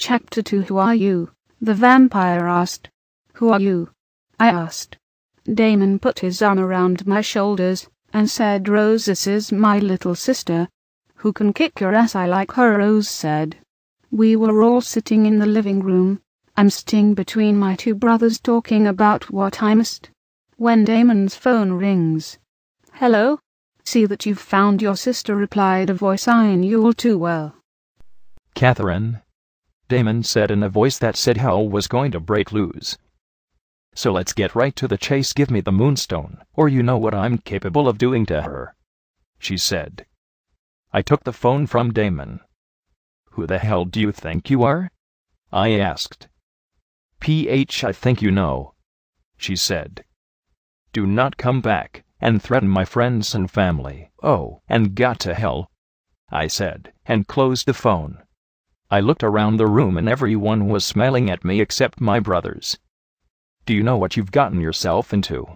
Chapter 2. Who are you? The vampire asked. Who are you? I asked. Damon put his arm around my shoulders and said, Rose, this is my little sister, who can kick your ass. I like her, Rose said. We were all sitting in the living room. I'm sitting between my two brothers talking about what I missed, when Damon's phone rings. Hello? See that you've found your sister, replied a voice I knew all too well. Catherine, Damon said in a voice that said hell was going to break loose. So let's get right to the chase. Give me the moonstone, or you know what I'm capable of doing to her, she said. I took the phone from Damon. Who the hell do you think you are? I asked. I think you know, she said. Do not come back and threaten my friends and family. Oh, and got to hell, I said, and closed the phone. I looked around the room and everyone was smiling at me except my brothers. Do you know what you've gotten yourself into?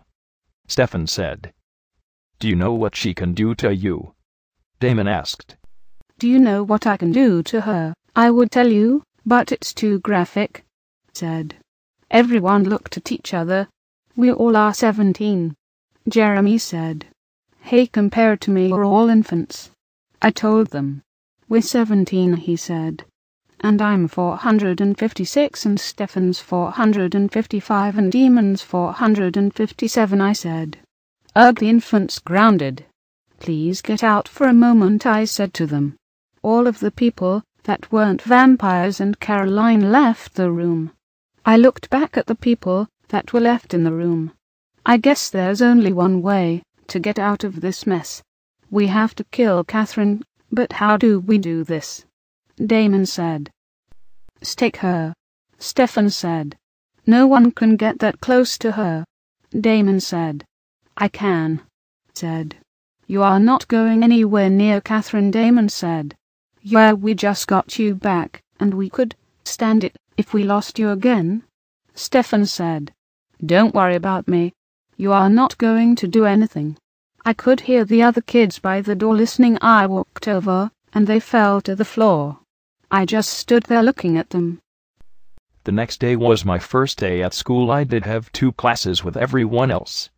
Stefan said. Do you know what she can do to you? Damon asked. Do you know what I can do to her? I would tell you, but it's too graphic, said. Everyone looked at each other. We all are 17. Jeremy said. Hey, compared to me, we're all infants. I told them. We're 17, he said. And I'm 456 and Stefan's 455 and Demon's 457, I said. Ugh, the infant's grounded. Please get out for a moment, I said to them. All of the people that weren't vampires and Caroline left the room. I looked back at the people that were left in the room. I guess there's only one way to get out of this mess. We have to kill Catherine, but how do we do this? Damon said. Stake her. Stefan said. No one can get that close to her. Damon said. I can, said. You are not going anywhere near Catherine, Damon said. Yeah, we just got you back, and we could stand it if we lost you again. Stefan said. Don't worry about me. You are not going to do anything. I could hear the other kids by the door listening. I walked over, and they fell to the floor. I just stood there looking at them. The next day was my first day at school. I did have 2 classes with everyone else.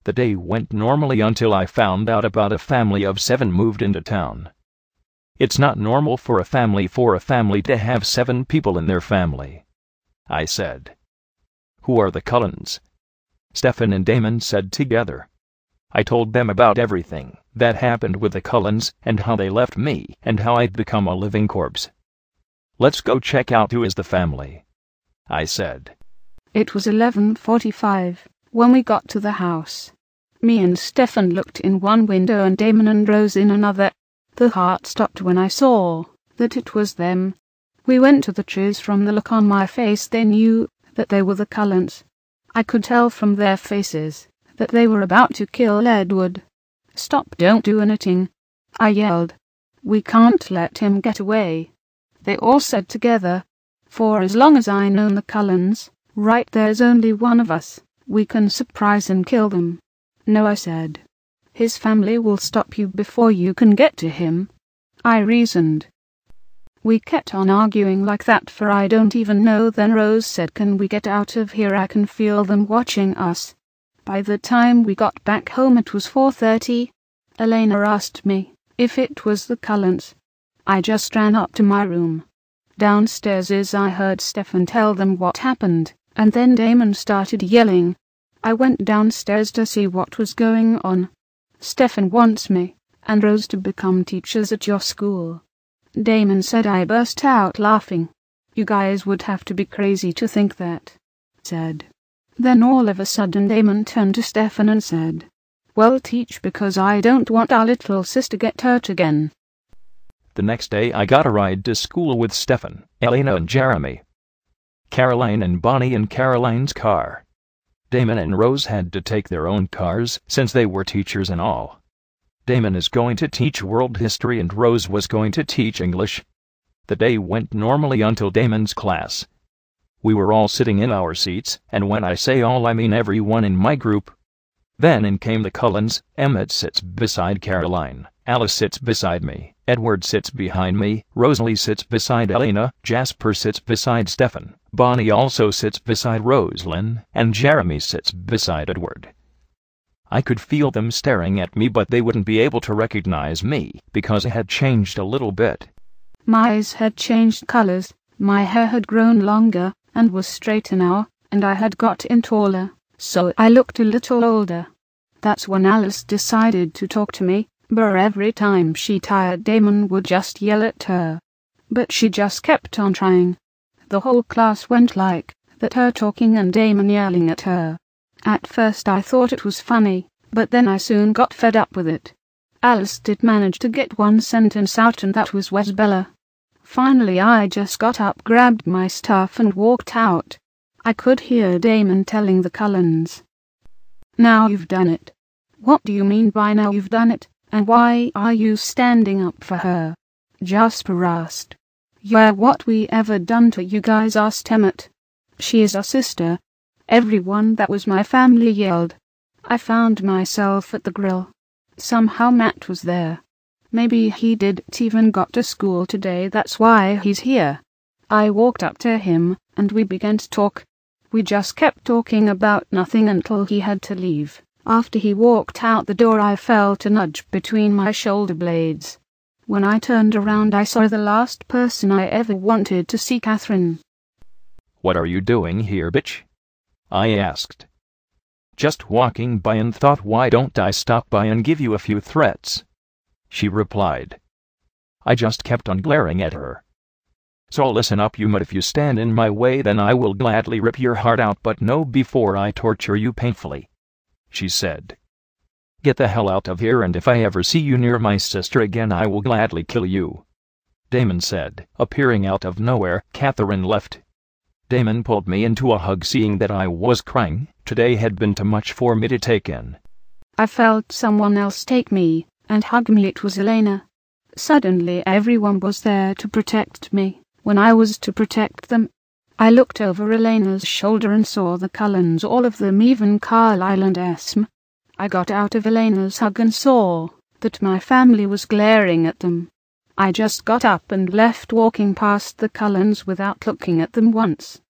The day went normally until I found out about a family of 7 moved into town. It's not normal for a family to have 7 people in their family, I said. Who are the Cullens? Stefan and Damon said together. I told them about everything that happened with the Cullens and how they left me and how I'd become a living corpse. Let's go check out who is the family, I said. It was 11:45 when we got to the house. Me and Stefan looked in one window and Damon and Rose in another. The heart stopped when I saw that it was them. We went to the trees. From the look on my face, they knew that they were the Cullens. I could tell from their faces that they were about to kill Edward. Stop, don't do anything, I yelled. We can't let him get away. They all said together, for as long as I know the Cullens, right, there's only one of us. We can surprise and kill them. No, I said. His family will stop you before you can get to him, I reasoned. We kept on arguing like that for I don't even know. Then Rose said, can we get out of here? I can feel them watching us. By the time we got back home it was 4:30. Elena asked me if it was the Cullens. I just ran up to my room. Downstairs I heard Stefan tell them what happened, and then Damon started yelling. I went downstairs to see what was going on. Stefan wants me and Rose to become teachers at your school, Damon said. I burst out laughing. You guys would have to be crazy to think that, said. Then all of a sudden Damon turned to Stefan and said, well, teach, because I don't want our little sister get hurt again. The next day I got a ride to school with Stefan, Elena and Jeremy. Caroline and Bonnie in Caroline's car. Damon and Rose had to take their own cars since they were teachers and all. Damon is going to teach world history and Rose was going to teach English. The day went normally until Damon's class. We were all sitting in our seats, and when I say all I mean everyone in my group. Then in came the Cullens. Emmett sits beside Caroline, Alice sits beside me, Edward sits behind me, Rosalie sits beside Elena, Jasper sits beside Stefan, Bonnie also sits beside Rosalind, and Jeremy sits beside Edward. I could feel them staring at me, but they wouldn't be able to recognize me because I had changed a little bit. My eyes had changed colors, my hair had grown longer and was straighter now, and I had gotten taller, so I looked a little older. That's when Alice decided to talk to me, but every time she tired Damon would just yell at her. But she just kept on trying. The whole class went like that, her talking and Damon yelling at her. At first I thought it was funny, but then I soon got fed up with it. Alice did manage to get one sentence out, and that was Isabella. Finally I just got up, grabbed my stuff and walked out. I could hear Damon telling the Cullens, "Now you've done it." "What do you mean by now you've done it, and why are you standing up for her?" Jasper asked. "Yeah, what we ever done to you guys?" asked Emmett. "She is our sister." Everyone that was my family yelled. I found myself at the grill. Somehow Matt was there. Maybe he didn't even got to school today, that's why he's here. I walked up to him and we began to talk. We just kept talking about nothing until he had to leave. After he walked out the door I felt a nudge between my shoulder blades. When I turned around I saw the last person I ever wanted to see, Catherine. "What are you doing here, bitch?" I asked. "Just walking by and thought, why don't I stop by and give you a few threats?" she replied. I just kept on glaring at her. "So listen up, you mutt. If you stand in my way, then I will gladly rip your heart out, but no before I torture you painfully," she said. "Get the hell out of here, and if I ever see you near my sister again, I will gladly kill you," Damon said. Appearing out of nowhere, Catherine left. Damon pulled me into a hug, seeing that I was crying. Today had been too much for me to take in. I felt someone else take me and hug me. It was Elena. Suddenly everyone was there to protect me when I was to protect them. I looked over Elena's shoulder and saw the Cullens, all of them, even Carlisle and Esme. I got out of Elena's hug and saw that my family was glaring at them. I just got up and left, walking past the Cullens without looking at them once.